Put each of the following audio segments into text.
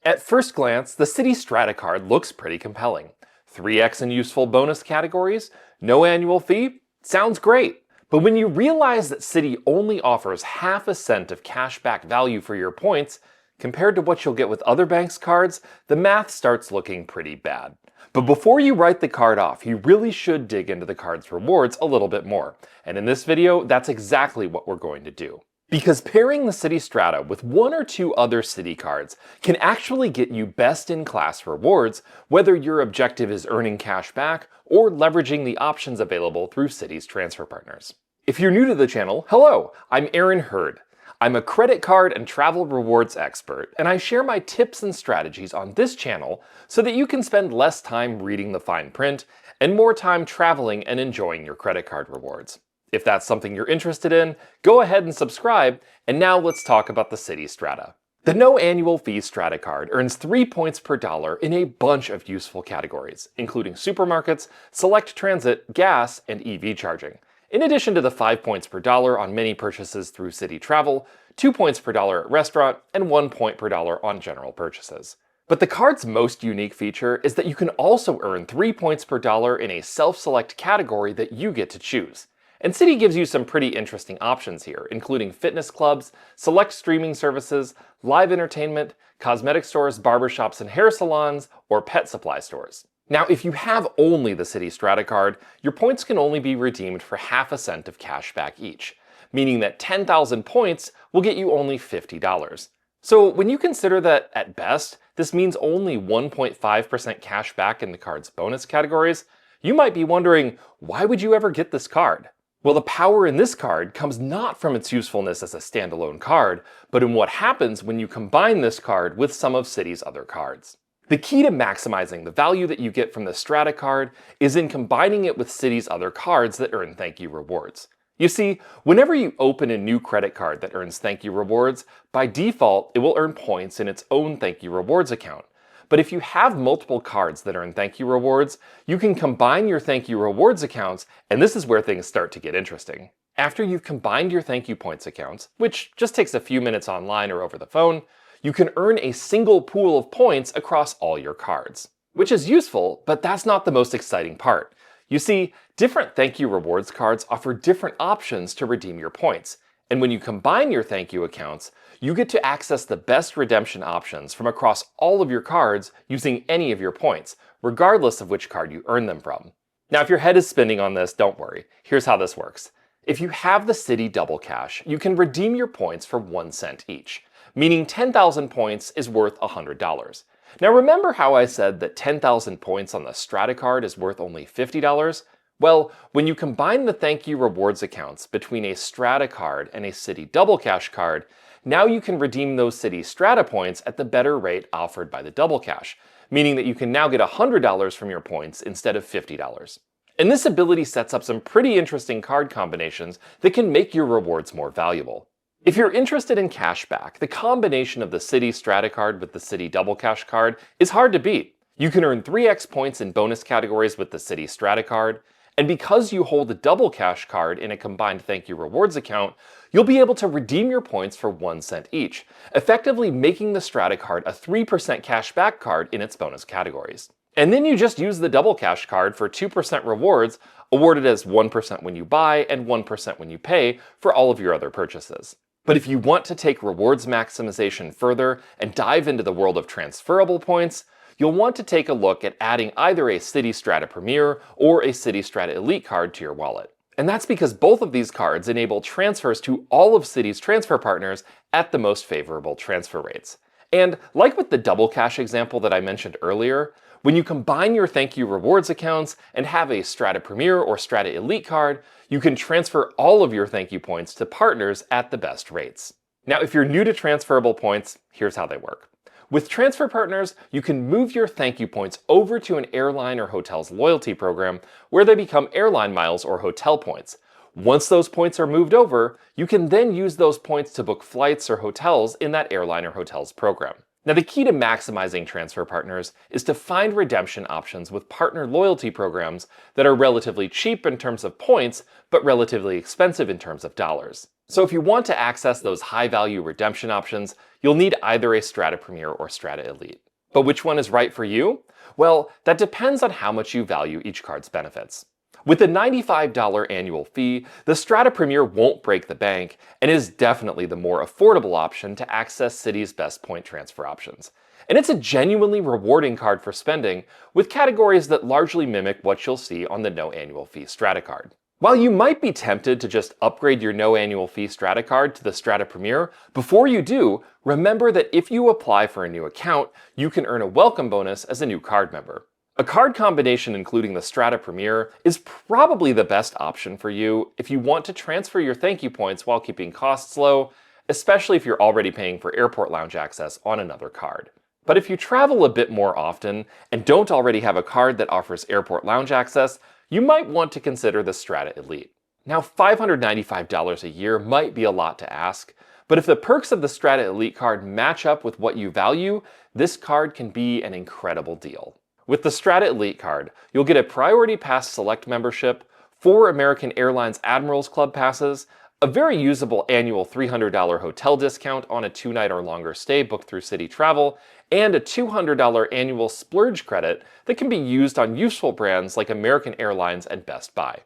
At first glance, the Citi Strata card looks pretty compelling. 3x in useful bonus categories, no annual fee, sounds great. But when you realize that Citi only offers half a cent of cashback value for your points, compared to what you'll get with other banks' cards, the math starts looking pretty bad. But before you write the card off, you really should dig into the card's rewards a little bit more. And in this video, that's exactly what we're going to do. Because pairing the Citi Strata with one or two other Citi cards can actually get you best-in-class rewards, whether your objective is earning cash back or leveraging the options available through Citi's transfer partners. If you're new to the channel, hello, I'm Aaron Hurd. I'm a credit card and travel rewards expert, and I share my tips and strategies on this channel so that you can spend less time reading the fine print and more time traveling and enjoying your credit card rewards. If that's something you're interested in, go ahead and subscribe, and now let's talk about the Citi Strata. The no annual fee Strata card earns 3 points per dollar in a bunch of useful categories, including supermarkets, select transit, gas, and EV charging. In addition to the 5 points per dollar on many purchases through Citi Travel, 2 points per dollar at restaurant, and 1 point per dollar on general purchases. But the card's most unique feature is that you can also earn 3 points per dollar in a self-select category that you get to choose. And Citi gives you some pretty interesting options here, including fitness clubs, select streaming services, live entertainment, cosmetic stores, barbershops and hair salons, or pet supply stores. Now, if you have only the Citi Strata card, your points can only be redeemed for half a cent of cash back each, meaning that 10,000 points will get you only $50. So when you consider that, at best, this means only 1.5% cash back in the card's bonus categories, you might be wondering, why would you ever get this card? Well, the power in this card comes not from its usefulness as a standalone card, but in what happens when you combine this card with some of Citi's other cards. The key to maximizing the value that you get from the Strata card is in combining it with Citi's other cards that earn ThankYou Rewards. You see, whenever you open a new credit card that earns ThankYou Rewards, by default it will earn points in its own ThankYou Rewards account. But if you have multiple cards that earn ThankYou Rewards, you can combine your ThankYou Rewards accounts, and this is where things start to get interesting. After you've combined your ThankYou Points accounts, which just takes a few minutes online or over the phone, you can earn a single pool of points across all your cards. Which is useful, but that's not the most exciting part. You see, different ThankYou Rewards cards offer different options to redeem your points. And when you combine your ThankYou accounts, you get to access the best redemption options from across all of your cards using any of your points, regardless of which card you earn them from. Now, if your head is spinning on this, don't worry. Here's how this works. If you have the Citi Double Cash, you can redeem your points for 1 cent each, meaning 10,000 points is worth $100. Now, remember how I said that 10,000 points on the Strata card is worth only $50? Well, when you combine the ThankYou Rewards accounts between a Strata card and a Citi Double Cash card, now you can redeem those Citi Strata points at the better rate offered by the Double Cash, meaning that you can now get $100 from your points instead of $50. And this ability sets up some pretty interesting card combinations that can make your rewards more valuable. If you're interested in cashback, the combination of the Citi Strata card with the Citi Double Cash card is hard to beat. You can earn 3x points in bonus categories with the Citi Strata card, and because you hold a Double Cash card in a combined ThankYou Rewards account, you'll be able to redeem your points for 1 cent each, effectively making the Strata card a 3% cash back card in its bonus categories. And then you just use the Double Cash card for 2% rewards, awarded as 1% when you buy and 1% when you pay for all of your other purchases. But if you want to take rewards maximization further and dive into the world of transferable points, you'll want to take a look at adding either a Citi Strata Premier or a Citi Strata Elite card to your wallet. And that's because both of these cards enable transfers to all of Citi's transfer partners at the most favorable transfer rates. And like with the Double Cash example that I mentioned earlier, when you combine your ThankYou Rewards accounts and have a Strata Premier or Strata Elite card, you can transfer all of your ThankYou points to partners at the best rates. Now, if you're new to transferable points, here's how they work. With transfer partners, you can move your ThankYou points over to an airline or hotel's loyalty program where they become airline miles or hotel points. Once those points are moved over, you can then use those points to book flights or hotels in that airline or hotel's program. Now, the key to maximizing transfer partners is to find redemption options with partner loyalty programs that are relatively cheap in terms of points, but relatively expensive in terms of dollars. So if you want to access those high-value redemption options, you'll need either a Strata Premier or Strata Elite. But which one is right for you? Well, that depends on how much you value each card's benefits. With a $95 annual fee, the Strata Premier won't break the bank and is definitely the more affordable option to access Citi's best point transfer options. And it's a genuinely rewarding card for spending, with categories that largely mimic what you'll see on the no annual fee Strata card. While you might be tempted to just upgrade your no annual fee Strata card to the Strata Premier, before you do, remember that if you apply for a new account, you can earn a welcome bonus as a new card member. A card combination including the Strata Premier is probably the best option for you if you want to transfer your ThankYou points while keeping costs low, especially if you're already paying for airport lounge access on another card. But if you travel a bit more often and don't already have a card that offers airport lounge access, you might want to consider the Strata Elite. Now, $595 a year might be a lot to ask, but if the perks of the Strata Elite card match up with what you value, this card can be an incredible deal. With the Strata Elite card, you'll get a Priority Pass Select membership, 4 American Airlines Admirals Club passes, a very usable annual $300 hotel discount on a 2-night or longer stay booked through Citi Travel, and a $200 annual splurge credit that can be used on useful brands like American Airlines and Best Buy.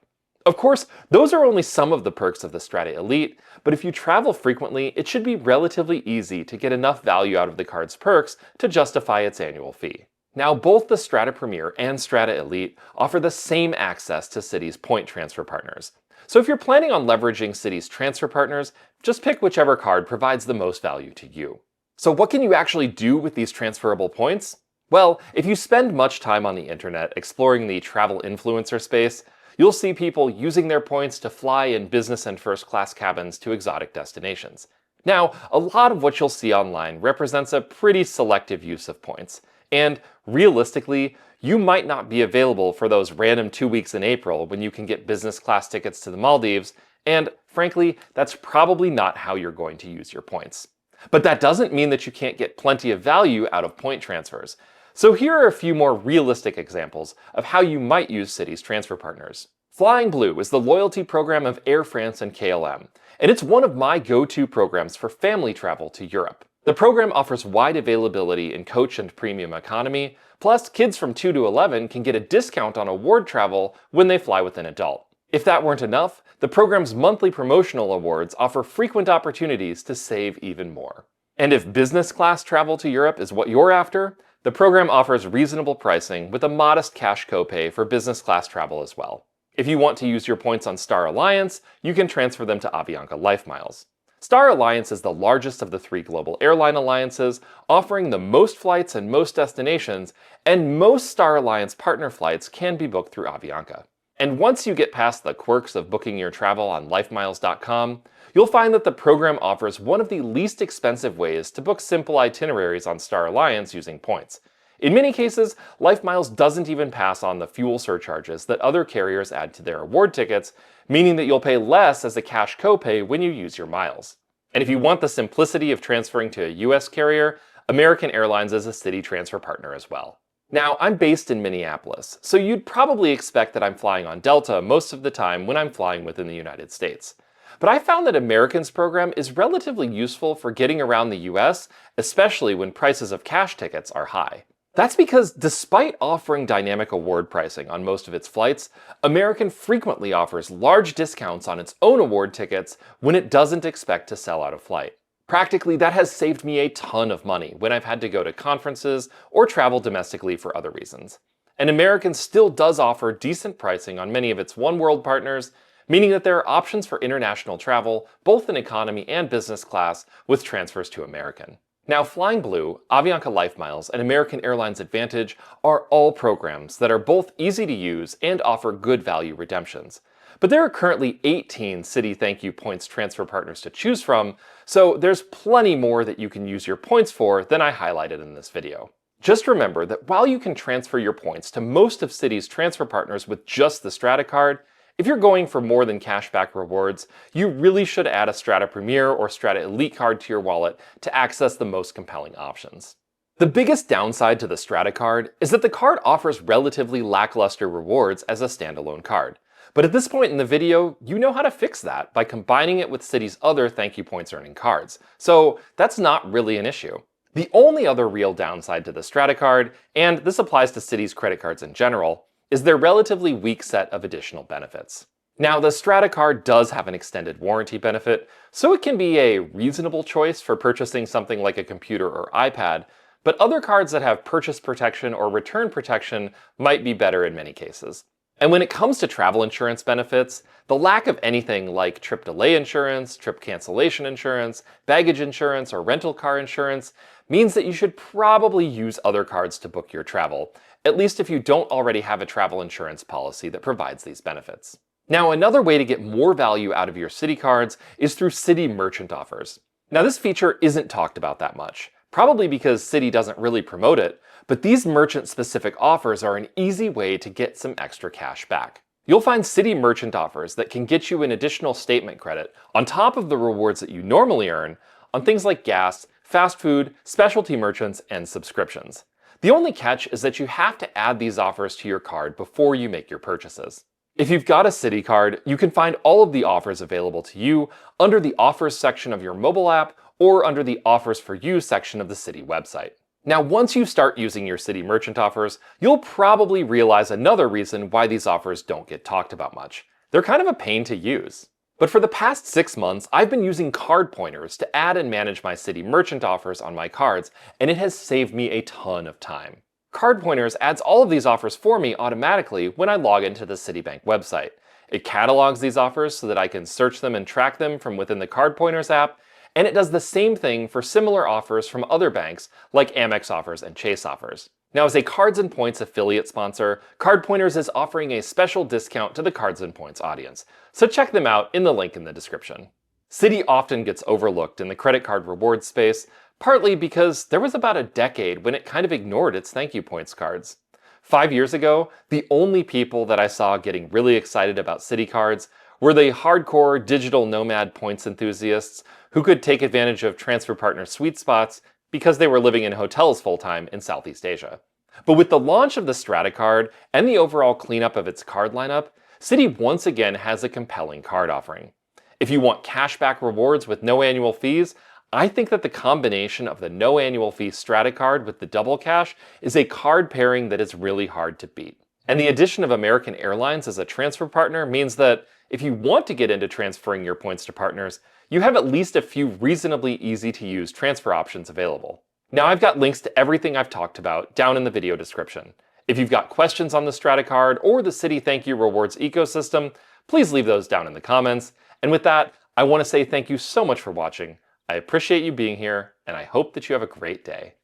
Of course, those are only some of the perks of the Strata Elite, but if you travel frequently, it should be relatively easy to get enough value out of the card's perks to justify its annual fee. Now, both the Strata Premier and Strata Elite offer the same access to Citi's point transfer partners. So if you're planning on leveraging Citi's transfer partners, just pick whichever card provides the most value to you. So what can you actually do with these transferable points? Well, if you spend much time on the internet exploring the travel influencer space, you'll see people using their points to fly in business and first class cabins to exotic destinations. Now, a lot of what you'll see online represents a pretty selective use of points. And realistically, you might not be available for those random 2 weeks in April when you can get business class tickets to the Maldives, and frankly, that's probably not how you're going to use your points. But that doesn't mean that you can't get plenty of value out of point transfers. So here are a few more realistic examples of how you might use Citi's transfer partners. Flying Blue is the loyalty program of Air France and KLM, and it's one of my go-to programs for family travel to Europe. The program offers wide availability in coach and premium economy, plus kids from 2 to 11 can get a discount on award travel when they fly with an adult. If that weren't enough, the program's monthly promotional awards offer frequent opportunities to save even more. And if business class travel to Europe is what you're after, the program offers reasonable pricing with a modest cash copay for business class travel as well. If you want to use your points on Star Alliance, you can transfer them to Avianca Life Miles. Star Alliance is the largest of the 3 global airline alliances, offering the most flights and most destinations, and most Star Alliance partner flights can be booked through Avianca. And once you get past the quirks of booking your travel on lifemiles.com, you'll find that the program offers one of the least expensive ways to book simple itineraries on Star Alliance using points. In many cases, LifeMiles doesn't even pass on the fuel surcharges that other carriers add to their award tickets, meaning that you'll pay less as a cash copay when you use your miles. And if you want the simplicity of transferring to a US carrier, American Airlines is a Citi transfer partner as well. Now, I'm based in Minneapolis, so you'd probably expect that I'm flying on Delta most of the time when I'm flying within the United States. But I found that American's program is relatively useful for getting around the US, especially when prices of cash tickets are high. That's because despite offering dynamic award pricing on most of its flights, American frequently offers large discounts on its own award tickets when it doesn't expect to sell out a flight. Practically, that has saved me a ton of money when I've had to go to conferences or travel domestically for other reasons. And American still does offer decent pricing on many of its oneworld partners, meaning that there are options for international travel, both in economy and business class, with transfers to American. Now, Flying Blue, Avianca Life Miles, and American Airlines Advantage are all programs that are both easy to use and offer good value redemptions. But there are currently 18 Citi ThankYou Points transfer partners to choose from, so there's plenty more that you can use your points for than I highlighted in this video. Just remember that while you can transfer your points to most of Citi's transfer partners with just the Strata card, if you're going for more than cashback rewards, you really should add a Strata Premier or Strata Elite card to your wallet to access the most compelling options. The biggest downside to the Strata card is that the card offers relatively lackluster rewards as a standalone card. But at this point in the video, you know how to fix that by combining it with Citi's other ThankYou Points earning cards. So that's not really an issue. The only other real downside to the Strata card, and this applies to Citi's credit cards in general, is their relatively weak set of additional benefits. Now, the Strata card does have an extended warranty benefit, so it can be a reasonable choice for purchasing something like a computer or iPad, but other cards that have purchase protection or return protection might be better in many cases. And when it comes to travel insurance benefits, the lack of anything like trip delay insurance, trip cancellation insurance, baggage insurance, or rental car insurance means that you should probably use other cards to book your travel, at least if you don't already have a travel insurance policy that provides these benefits. Now, another way to get more value out of your Citi cards is through Citi merchant offers. Now, this feature isn't talked about that much, probably because Citi doesn't really promote it, but these merchant-specific offers are an easy way to get some extra cash back. You'll find Citi merchant offers that can get you an additional statement credit on top of the rewards that you normally earn on things like gas, fast food, specialty merchants, and subscriptions. The only catch is that you have to add these offers to your card before you make your purchases. If you've got a Citi card, you can find all of the offers available to you under the Offers section of your mobile app or under the Offers for You section of the Citi website. Now, once you start using your Citi merchant offers, you'll probably realize another reason why these offers don't get talked about much. They're kind of a pain to use. But for the past 6 months, I've been using CardPointers to add and manage my Citi merchant offers on my cards, and it has saved me a ton of time. CardPointers adds all of these offers for me automatically when I log into the Citibank website. It catalogs these offers so that I can search them and track them from within the CardPointers app, and it does the same thing for similar offers from other banks like Amex offers and Chase offers. Now, as a Cards and Points affiliate sponsor, CardPointers is offering a special discount to the Cards and Points audience, so check them out in the link in the description. Citi often gets overlooked in the credit card rewards space, partly because there was about a decade when it kind of ignored its ThankYou Points cards. 5 years ago, the only people that I saw getting really excited about Citi cards were the hardcore digital nomad points enthusiasts who could take advantage of transfer partner sweet spots because they were living in hotels full-time in Southeast Asia. But with the launch of the Strata card and the overall cleanup of its card lineup, Citi once again has a compelling card offering. If you want cashback rewards with no annual fees, I think that the combination of the no annual fee Strata card with the double cash is a card pairing that is really hard to beat. And the addition of American Airlines as a transfer partner means that if you want to get into transferring your points to partners, you have at least a few reasonably easy to use transfer options available. Now, I've got links to everything I've talked about down in the video description. If you've got questions on the Strata card or the Citi ThankYou Rewards ecosystem, please leave those down in the comments. And with that, I want to say thank you so much for watching. I appreciate you being here, and I hope that you have a great day.